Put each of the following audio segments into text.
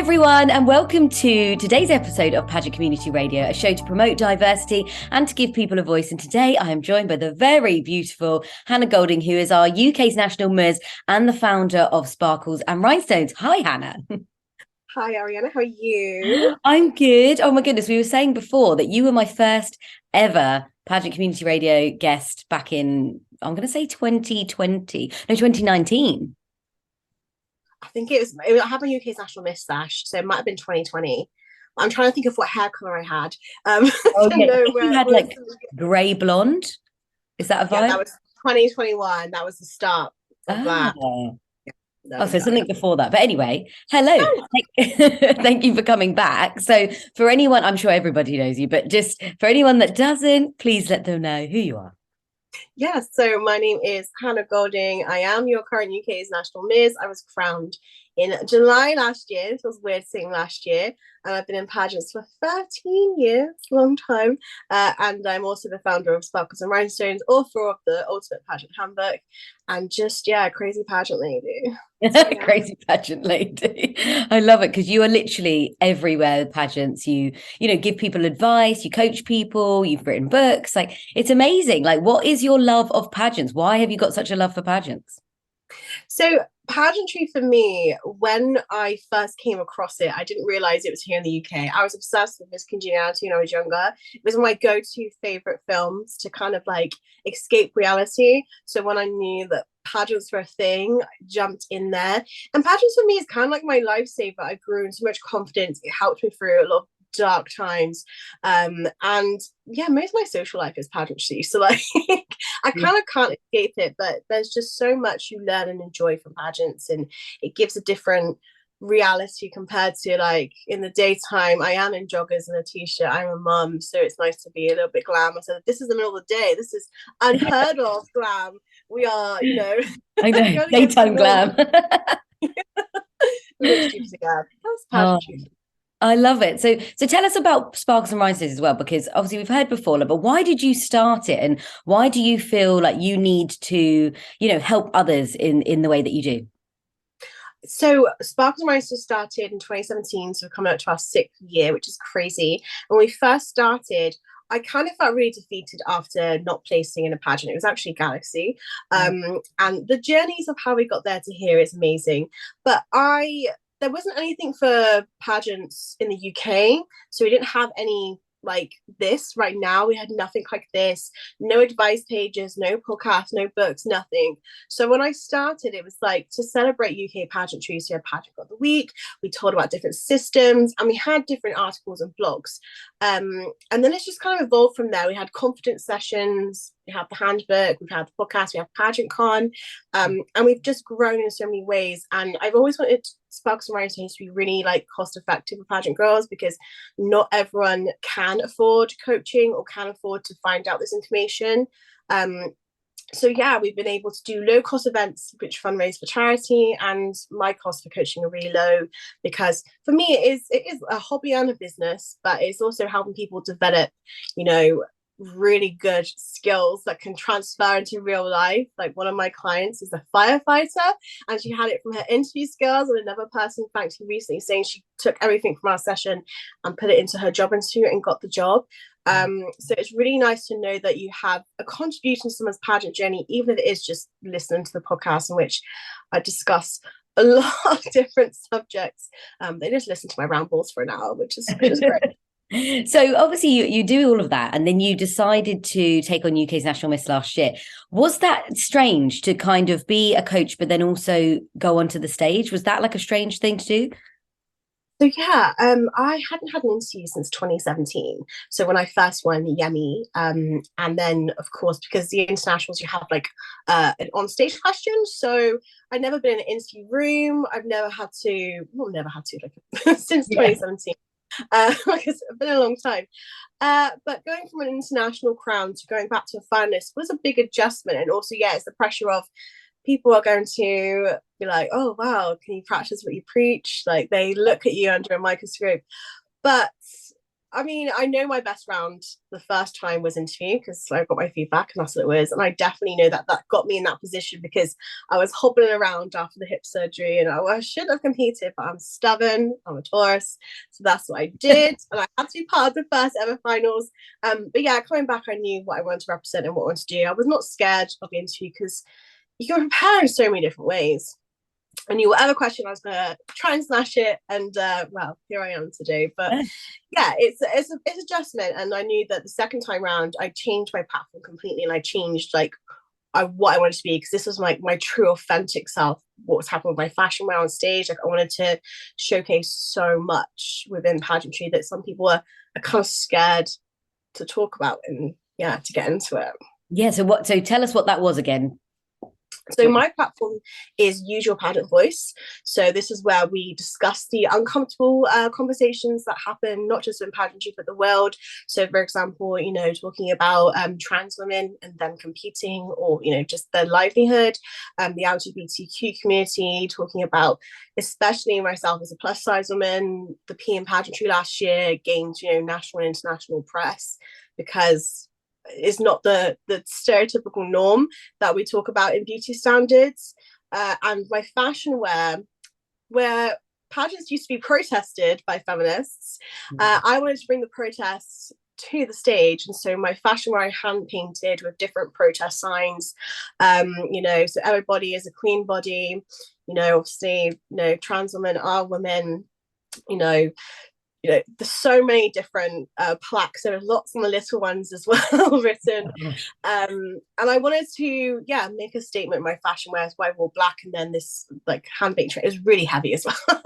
everyone, and welcome to today's episode of Pageant Community Radio, a show to promote diversity and to give people a voice. And today I am joined by the very beautiful Hannah Golding, who is our UK's national Ms and the founder of Sparkles and Rhinestones. Hi, Hannah. Hi, Ariana. How are you? I'm good. Oh my goodness, we were saying before that you were my first ever Pageant Community Radio guest back in, I'm going to say 2019. I think I have a UK's National Miss Sash, so it might have been 2020. I'm trying to think of what hair colour I had. Oh, yeah. You had like grey blonde. Is that a vibe? Yeah, that was 2021. That was the start of that. Oh, so something before that. But anyway, hello. Thank you for coming back. So for anyone, I'm sure everybody knows you, but just for anyone that doesn't, please let them know who you are. Yes, so my name is Hannah Golding. I am your current UK's National Miss. I was crowned in July last year. It was weird saying last year. And I've been in pageants for 13 years, long time. And I'm also the founder of Sparkles and Rhinestones, author of the Ultimate Pageant Handbook, and just, crazy pageant lady. So, yeah. Crazy pageant lady. I love it because you are literally everywhere with pageants. You give people advice, you coach people, you've written books. Like, it's amazing. Like, what is your love of pageants? Why have you got such a love for pageants? So pageantry for me, when I first came across it, I didn't realize it was here in the UK. I was obsessed with Miss Congeniality when I was younger. It was one of my go-to favorite films to kind of like escape reality. So when I knew that pageants were a thing, I jumped in there. And pageants for me is kind of like my lifesaver. I grew in so much confidence. It helped me through a lot of dark times, and most of my social life is pageantry, so like I kind of can't escape it, but there's just so much you learn and enjoy from pageants, and it gives a different reality compared to like in the daytime. I am in joggers and a t-shirt, I'm a mum, so it's nice to be a little bit glam. So this is the middle of the day, this is unheard of glam. We are, I know, daytime glam. Literally, that's pageantry. I love it. So tell us about Sparkles and Rhinestones as well, because obviously we've heard before, but why did you start it, and why do you feel like you need to, help others in the way that you do? So Sparkles and Rhinestones started in 2017, so we're coming up to our 6th year, which is crazy. When we first started, I kind of felt really defeated after not placing in a pageant. It was actually Galaxy. And the journeys of how we got there to here is amazing. But there wasn't anything for pageants in the UK, so we didn't have any like this right now. We had nothing like this, no advice pages, no podcasts, no books, nothing. So when I started, it was like to celebrate UK pageantry. So we had Pageant of the Week, we told about different systems, and we had different articles and blogs. And then it's just kind of evolved from there. We had confidence sessions, we have the handbook, we've had the podcast, we have Pageant Con, and we've just grown in so many ways. And I've always wanted Sparkles and Rhinestones to be really like cost effective for pageant girls, because not everyone can afford coaching or can afford to find out this information. So we've been able to do low cost events which fundraise for charity, and my costs for coaching are really low, because for me it is a hobby and a business, but it's also helping people develop, really good skills that can transfer into real life. Like, one of my clients is a firefighter, and she had it from her interview skills, and another person thanked me recently saying she took everything from our session and put it into her job interview and got the job. So it's really nice to know that you have a contribution to someone's pageant journey, even if it is just listening to the podcast in which I discuss a lot of different subjects. They just listen to my rambles for an hour, which is great. So obviously you do all of that, and then you decided to take on UK's National Miss last year. Was that strange to kind of be a coach but then also go onto the stage? Was that like a strange thing to do? So I hadn't had an interview since 2017. So when I first won Yemi, and then of course, because the internationals, you have like an on-stage question. So I'd never been in an interview room. I've never had to like since 2017. Because it's been a long time. But going from an international crown to going back to a finalist was a big adjustment. And also, it's the pressure of people are going to be like, oh, wow, can you practice what you preach? Like, they look at you under a microscope. But I mean, I know my best round the first time was interview because I got my feedback and that's what it was. And I definitely know that that got me in that position because I was hobbling around after the hip surgery and I should have competed, but I'm stubborn. I'm a Taurus. So that's what I did. And I had to be part of the first ever finals. But yeah, coming back, I knew what I wanted to represent and what I wanted to do. I was not scared of the interview because you can prepare in so many different ways. I knew whatever question I was going to try and smash it, and well, here I am today. But yeah, it's adjustment, and I knew that the second time round, I changed my platform completely, and I changed what I wanted to be because this was my true authentic self. What was happening with my fashion wear on stage, like I wanted to showcase so much within pageantry that some people are kind of scared to talk about and yeah, to get into it. Yeah. So tell us what that was again. So my platform is Use Your Pageant Voice. So this is where we discuss the uncomfortable conversations that happen, not just in pageantry, but the world. So for example, talking about trans women and them competing or, just their livelihood, the LGBTQ community, talking about, especially myself as a plus size woman, the PM pageantry last year gained, national and international press because is not the stereotypical norm that we talk about in beauty standards. And my fashion wear, where pageants used to be protested by feminists, I wanted to bring the protests to the stage. And so my fashion wear I hand painted with different protest signs, so everybody is a queen body, obviously, trans women are women, there's so many different plaques. There are lots on the little ones as well written. And I wanted to, make a statement in my fashion wear. That's why I wore black. And then this hand paint tray is really heavy as well.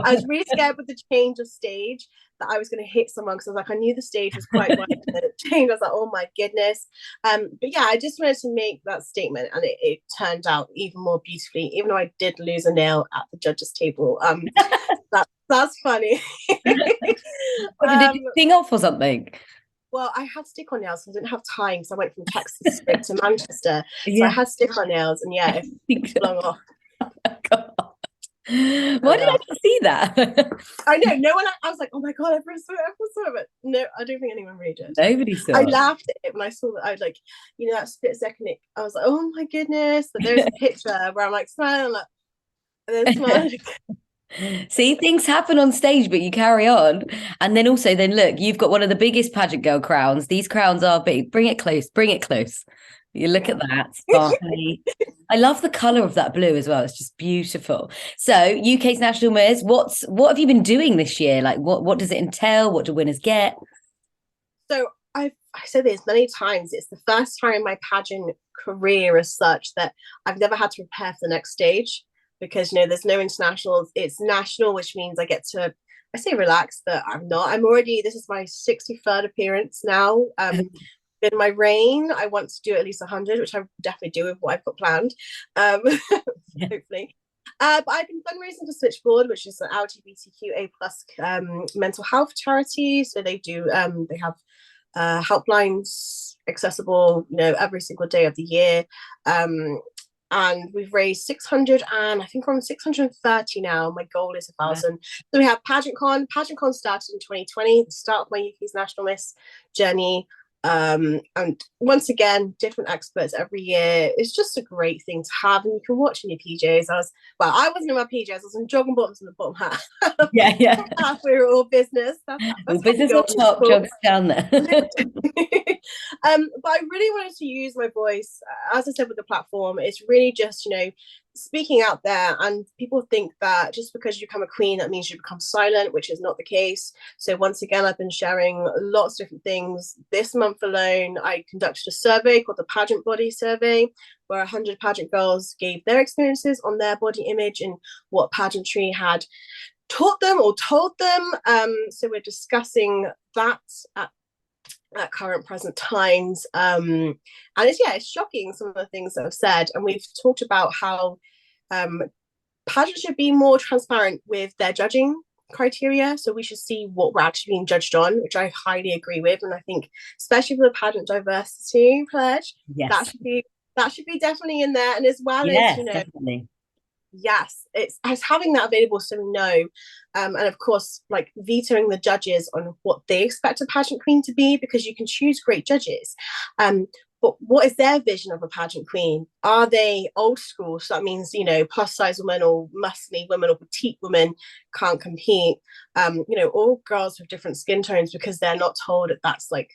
I was really scared with the change of stage that I was going to hit someone because I was like, I knew the stage was quite wide and then it changed. I was like, oh my goodness. But yeah, I just wanted to make that statement and it turned out even more beautifully, even though I did lose a nail at the judges' table. That's funny. Did you sing off or something? Well, I had stick-on nails, so I didn't have time because I went from Texas straight to Manchester. So I had stick-on nails, and yeah, it flung off. Why did I not see that? I know, no one. I was like, oh my god, everyone saw it, but no, I don't think anyone really did. Nobody saw I it. laughed at it when I saw that. I was like, that split second, I was like, oh my goodness. But there's a picture where I'm like smiling, and then smiling. See, things happen on stage, but you carry on. And then look, you've got one of the biggest pageant girl crowns. These crowns are big. Bring it close. You look at that, sparkly. I love the colour of that blue as well. It's just beautiful. So UK's National Miss, what have you been doing this year? Like what does it entail? What do winners get? So I said this many times. It's the first time in my pageant career as such that I've never had to prepare for the next stage. Because there's no internationals, it's national, which means I get to, I say relax, but I'm not. This is my 63rd appearance now. In my reign, I want to do at least 100, which I definitely do with what I've got planned, hopefully. But I've been fundraising for Switchboard, which is an LGBTQA plus mental health charity. So they do, they have helplines accessible, every single day of the year. And we've raised 600 and I think we're on 630 now. My goal is 1,000. So we have Pageant Con. Pageant Con started in 2020, the start of my UK's National Miss journey. And once again, different experts every year. It's just a great thing to have, and you can watch in your PJs. I wasn't in my PJs. I was in jogging bottoms and the bottom hat. Yeah. We were all business. That's all business on top, jogs down there. But I really wanted to use my voice, as I said with the platform. It's really just speaking out there, and people think that just because you become a queen that means you become silent, which is not the case. So once again, I've been sharing lots of different things. This month alone, I conducted a survey called the Pageant Body Survey, where 100 pageant girls gave their experiences on their body image and what pageantry had taught them or told them. So we're discussing that at current present times, and it's shocking some of the things that I've said, and we've talked about how pageants should be more transparent with their judging criteria, so we should see what we're actually being judged on, which I highly agree with. And I think especially for the pageant diversity pledge, that should be definitely in there, and as well as definitely. Yes, it's having that available so we know. And of course, like vetoing the judges on what they expect a pageant queen to be, because you can choose great judges. But what is their vision of a pageant queen? Are they old school? So that means, plus size women or muscly women or petite women can't compete. All girls with different skin tones, because they're not told that that's like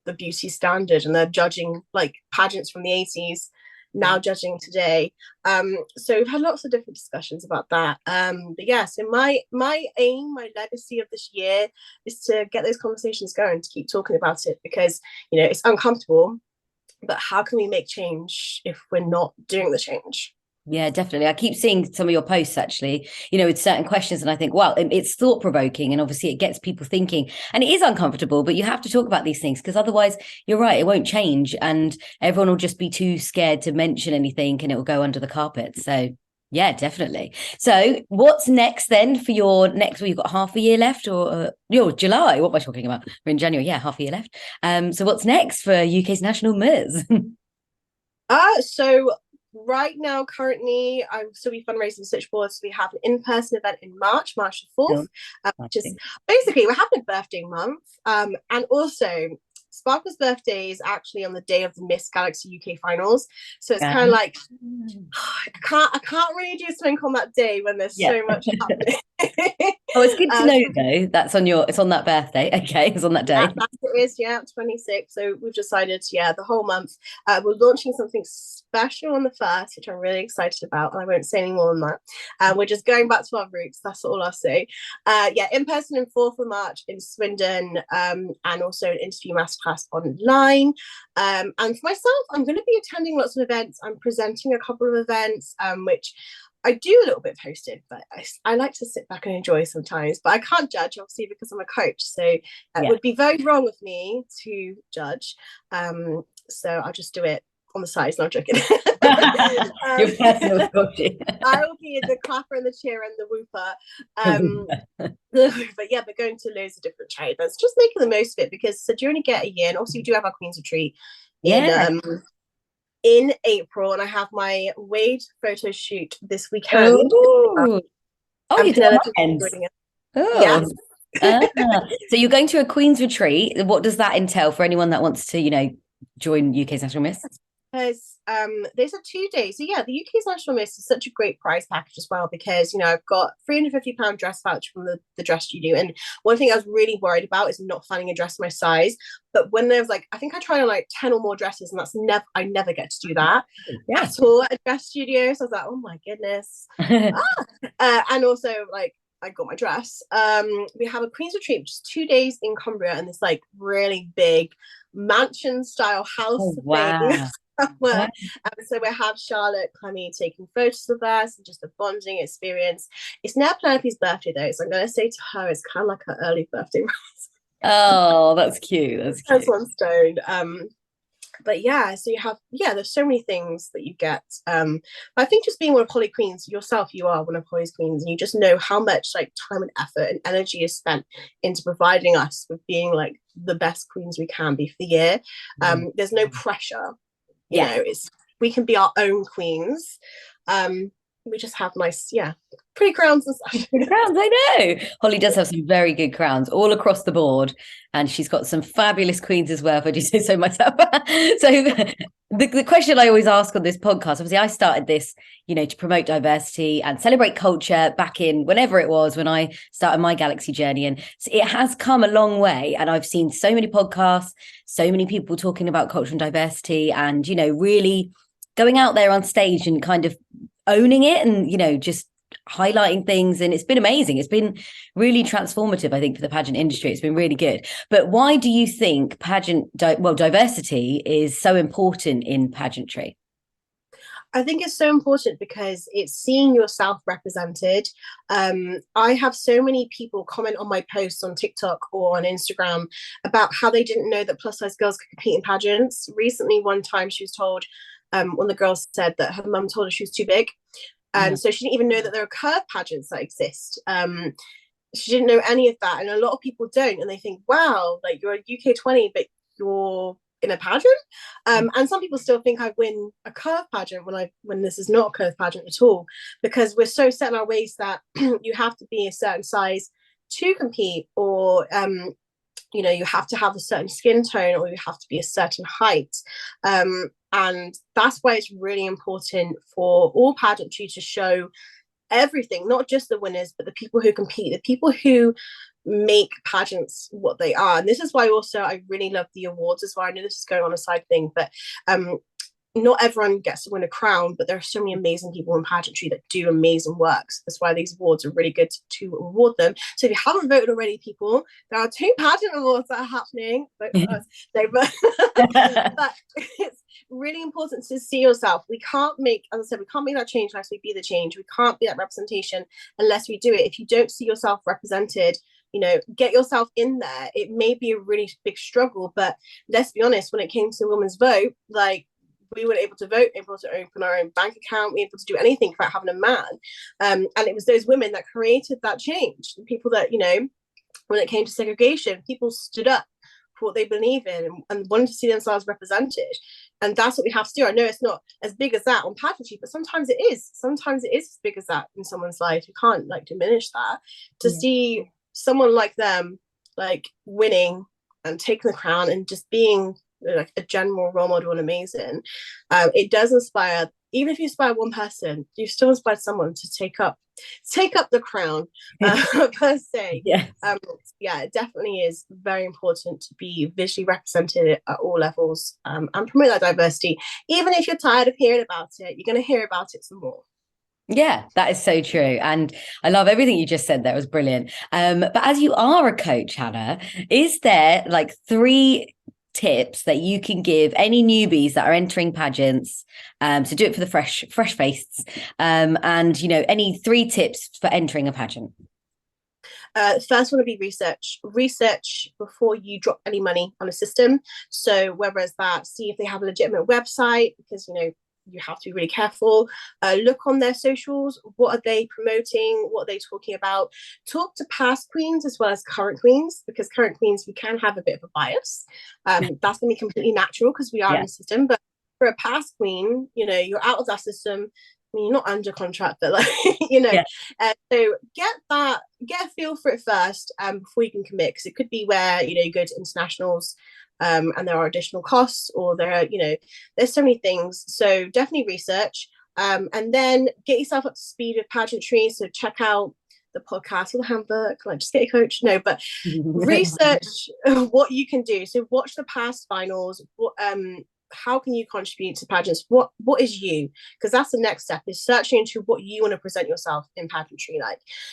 the beauty standard, and they're judging like pageants from the 80s now judging today. So we've had lots of different discussions about that. But yeah, so my aim, my legacy of this year is to get those conversations going, to keep talking about it, because it's uncomfortable, but how can we make change if we're not doing the change? Yeah, definitely. I keep seeing some of your posts actually, with certain questions, and I think, well, it's thought provoking, and obviously it gets people thinking, and it is uncomfortable, but you have to talk about these things, because otherwise, you're right, it won't change, and everyone will just be too scared to mention anything, and it will go under the carpet. So yeah, definitely. So what's next then for your next? Well, you've got half a year left, or July. What am I talking about? We're in January. Yeah, half a year left. So what's next for UK's National Ms? So right now, currently, I'm still be fundraising switchboards. So we have an in-person event in March the 4th, which is basically we're having a birthday month. And also Sparkle's birthday is actually on the day of the Miss Galaxy UK finals. So it's kind of like I can't really do something on that day when there's so much happening. Oh, it's good to know though. It's on that birthday. Okay, it's on that day. That's it is, 26. So we've decided, the whole month. We're launching something special on the 1st, which I'm really excited about, and I won't say any more than that. We're just going back to our roots. That's all I'll say. In person in 4th of March in Swindon, and also an interview masterclass online. And for myself, I'm going to be attending lots of events. I'm presenting a couple of events, which I do a little bit posted, but I like to sit back and enjoy sometimes. But I can't judge, obviously, because I'm a coach. So it would be very wrong of me to judge. So I'll just do it on the sides. No, I'm joking. Your personal coaching. I will be the clapper and the cheer and the whooper. But going to loads of different charity events, just making the most of it, because you only get a year. And also, we do have our Queen's Retreat in April, and I have my Wade photo shoot this weekend. Oh, you did it. Yes. So you're going to a Queen's Retreat. What does that entail for anyone that wants to, join UK's National Miss? Because there's a 2 days. So the UK's National Miss is such a great prize package as well, because I've got £350 dress voucher from the dress studio, and one thing I was really worried about is not finding a dress my size. But when there was I think I tried on 10 or more dresses, and I never get to do that at all at a dress studio. So I was like, oh my goodness. And also I got my dress. We have a Queen's Retreat, which is 2 days in Cumbria, and this really big mansion style house thing. So we have Charlotte Clemmy taking photos of us, and just a bonding experience. It's now Penelope's birthday though, so I'm going to say to her it's kind of like her early birthday. Oh, that's cute. That's one stone. But so you have there's so many things that you get. But I think just being one of Holly Queens yourself, you are one of Holly's Queens, and you just know how much time and effort and energy is spent into providing us with being the best queens we can be for the year. There's no pressure. We can be our own queens. We just have nice, pretty crowns and stuff. Pretty crowns, I know. Holly does have some very good crowns all across the board, and she's got some fabulous queens as well, if I do say so myself. So the question I always ask on this podcast, obviously I started this, to promote diversity and celebrate culture back in whenever it was when I started my Galaxy journey. And it has come a long way. And I've seen so many podcasts, so many people talking about culture and diversity, and, really going out there on stage and kind of owning it, and just highlighting things, and it's been amazing. It's been really transformative, I think, for the pageant industry. It's been really good. But why do you think diversity is so important in pageantry? I think it's so important because it's seeing yourself represented. I have so many people comment on my posts on TikTok or on Instagram about how they didn't know that plus size girls could compete in pageants. Recently, one time she was told, one of the girls said that her mum told her she was too big. And so she didn't even know that there are curve pageants that exist. She didn't know any of that. And a lot of people don't. And they think, wow, you're a UK 20, but you're in a pageant. And some people still think I win a curve pageant when this is not a curve pageant at all, because we're so set in our ways that you have to be a certain size to compete, or you have to have a certain skin tone, or you have to be a certain height. And that's why it's really important for all pageantry to show everything, not just the winners, but the people who compete, the people who make pageants what they are. And this is why also I really love the awards as well. I know this is going on a side thing, but not everyone gets to win a crown, but there are so many amazing people in pageantry that do amazing works. That's why these awards are really good to award them. So if you haven't voted already, people, there are 2 pageant awards that are happening. Vote for us. No, but it's really important to see yourself. We can't make, as I said, we can't make that change unless we be the change. We can't be that representation unless we do it. If you don't see yourself represented, get yourself in there. It may be a really big struggle, but let's be honest, when it came to women's vote, like, we weren't able to vote, able to open our own bank account, we were able to do anything without having a man. And it was those women that created that change. The people that, when it came to segregation, people stood up for what they believe in and wanted to see themselves represented. And that's what we have to do. I know it's not as big as that on pageantry, but sometimes it is. Sometimes it is as big as that in someone's life. You can't diminish that. To see someone like them winning and taking the crown and just being like a general role model and amazing, it does inspire. Even if you inspire one person, you've still inspired someone to take up the crown, per se. Yes. It definitely is very important to be visually represented at all levels, and promote that diversity. Even if you're tired of hearing about it, you're going to hear about it some more. Yeah, that is so true. And I love everything you just said. That was brilliant. But as you are a coach, Hannah, is there 3 tips that you can give any newbies that are entering pageants, so do it for the fresh faced, and any 3 tips for entering a pageant? The first one would be research before you drop any money on a system. So whether it's that, see if they have a legitimate website, because you have to be really careful. Look on their socials. What are they promoting? What are they talking about? Talk to past queens as well as current queens, because current queens, we can have a bit of a bias. That's going to be completely natural because we are in the system. But for a past queen, you're out of that system. I mean, you're not under contract, but so get a feel for it first, before you can commit, because it could be where you go to internationals, and there are additional costs, or there are there's so many things. So definitely research, and then get yourself up to speed with pageantry. So check out the podcast or the handbook, just get a coach. No, but research what you can do. So watch the past finals. How can you contribute to pageants? What is you? Because that's the next step, is searching into what you want to present yourself in pageantry.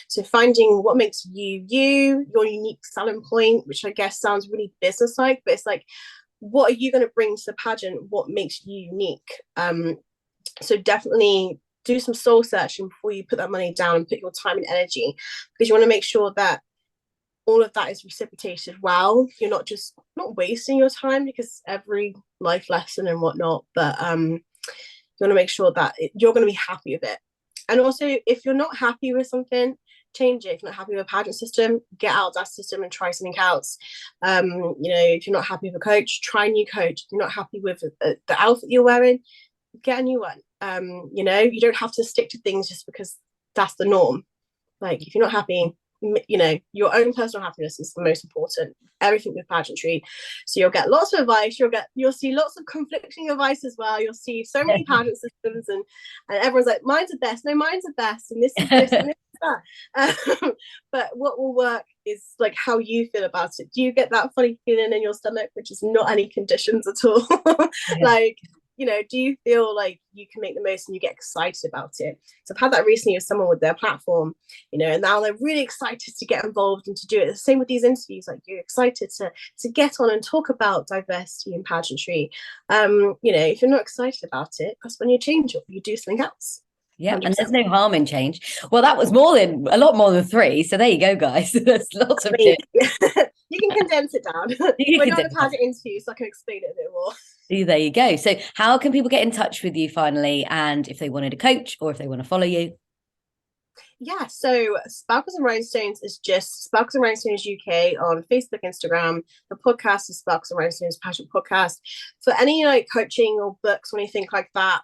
So finding what makes you, your unique selling point, which I guess sounds really business-like, but it's what are you going to bring to the pageant? What makes you unique? So definitely do some soul searching before you put that money down and put your time and energy, because you want to make sure that all of that is reciprocated well. You're not wasting your time, because every life lesson and whatnot, but you want to make sure that you're going to be happy with it. And also, if you're not happy with something, change it. If you're not happy with a pageant system, get out of that system and try something else. If you're not happy with a coach, try a new coach. If you're not happy with the outfit you're wearing, get a new one. You don't have to stick to things just because that's the norm. If you're not happy, your own personal happiness is the most important. Everything with pageantry. So you'll get lots of advice. You'll see lots of conflicting advice as well. You'll see so many pageant systems, and everyone's like, mine's the best. No, mine's the best, and this is this and this is that. But what will work is how you feel about it. Do you get that funny feeling in your stomach, which is not any conditions at all? Do you feel like you can make the most and you get excited about it? So I've had that recently with someone with their platform, and now they're really excited to get involved and to do it. The same with these interviews, you're excited to get on and talk about diversity in pageantry. If you're not excited about it, that's when you change it, you do something else. Yeah, 100%. And there's no harm in change. Well, that was a lot more than 3. So there you go, guys. There's lots of tips. You can condense it down. We're not a pageant interview, so I can explain it a bit more. There you go. So how can people get in touch with you finally, and if they wanted a coach or if they want to follow you? Yeah, so Sparkles and Rhinestones is just Sparkles and Rhinestones UK on Facebook, Instagram. The podcast is Sparkles and Rhinestones Pageant Podcast. For any like coaching or books or anything like that,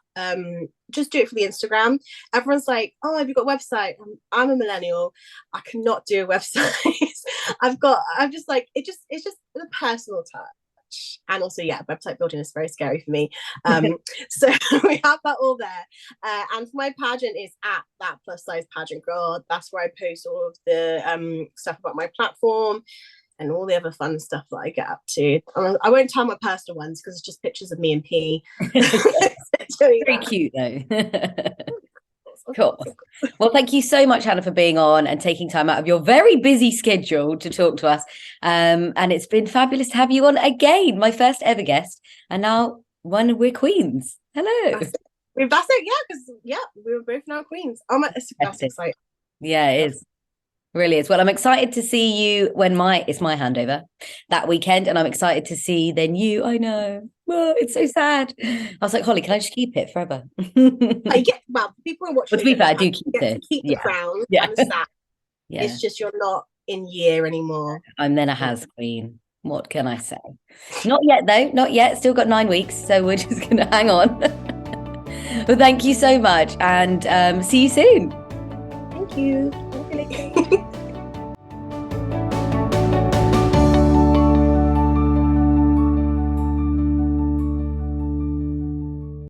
just do it for the Instagram. Everyone's like, "Oh, have you got a website?" I'm a millennial. I cannot do a website. I'm just like it's just the personal touch. And also, yeah, website building is very scary for me. So we have that all there. And for my pageant, it's at that plus size pageant girl. That's where I post all of the stuff about my platform and all the other fun stuff that I get up to. I won't tell my personal ones because it's just pictures of me and P. Very cute though. Cool. Well, thank you so much, Hannah, for being on and taking time out of your very busy schedule to talk to us. And it's been fabulous to have you on again, my first ever guest. And now we're queens. Hello. That's it. Yeah, because we were both now queens. Oh my, that's exciting. Yeah, it is. Really is. Well, I'm excited to see you when it's my handover that weekend, and I'm excited to see then you. I know. Oh, it's so sad. I was like, Holly, can I just keep it forever? Well, people are watching. But to be fair, I do keep it. Keep the crown. Yeah. I'm sad. Yeah. It's just you're not in year anymore. I'm then a has queen. What can I say? Not yet, though. Not yet. Still got 9 weeks, so we're just going to hang on. Well, thank you so much, and see you soon. Thank you.